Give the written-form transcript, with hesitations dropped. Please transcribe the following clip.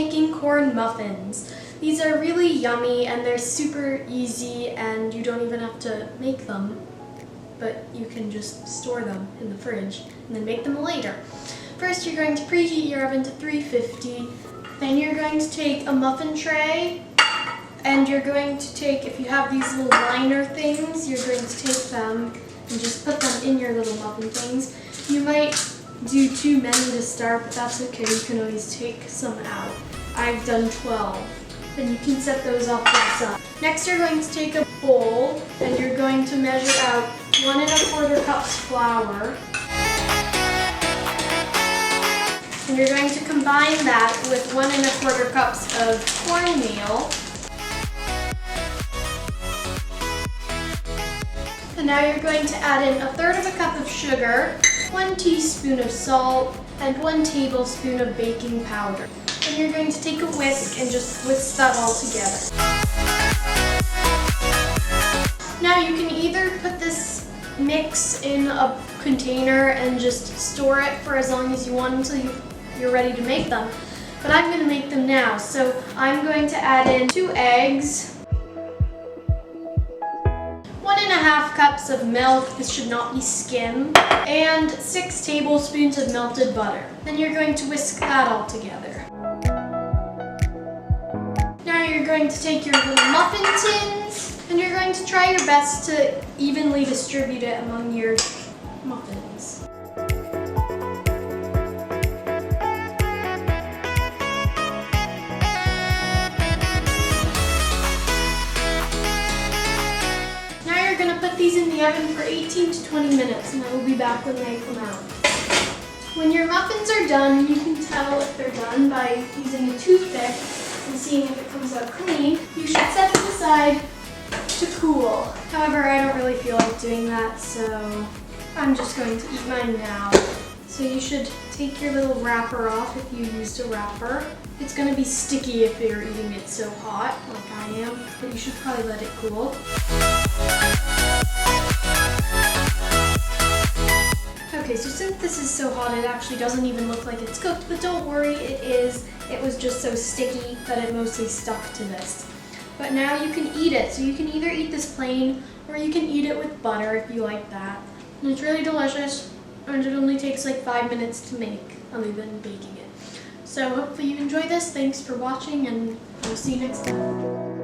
making corn muffins. These are really yummy and they're super easy and you don't even have to make them, but you can just store them in the fridge and then make them later. First you're going to preheat your oven to 350. Then you're going to take a muffin tray and you're going to take, if you have these little liner things, you're going to take them and just put them in your little muffin things. You might do too many to start, but that's okay. You can always take some out. I've done 12. Then you can set those off to the side. Next you're going to take a bowl and you're going to measure out 1 1/4 cups flour. And you're going to combine that with 1 1/4 cups of cornmeal. And now you're going to add in 1/3 cup of sugar, 1 teaspoon of salt, and 1 tablespoon of baking powder. And you're going to take a whisk and just whisk that all together. Now you can either put this mix in a container and just store it for as long as you want until you're ready to make them. But I'm going to make them now, so I'm going to add in 2 eggs, 1 1/2 cups of milk, this should not be skim, and 6 tablespoons of melted butter. Then you're going to whisk that all together. Now you're going to take your little muffin tins and you're going to try your best to evenly distribute it among your muffins. Put these in the oven for 18 to 20 minutes and I will be back when they come out. When your muffins are done, you can tell if they're done by using a toothpick and seeing if it comes out clean. You should set them aside to cool. However, I don't really feel like doing that, so I'm just going to eat mine now. So you should take your little wrapper off if you used a wrapper. It's going to be sticky if you're eating it so hot, like I am, but you should probably let it cool. Okay, so since this is so hot, it actually doesn't even look like it's cooked, but don't worry, it is. It was just so sticky that it mostly stuck to this. But now you can eat it. So you can either eat this plain, or you can eat it with butter if you like that. And it's really delicious, and it only takes like 5 minutes to make, other than baking it. So hopefully you enjoy this. Thanks for watching, and I'll see you next time.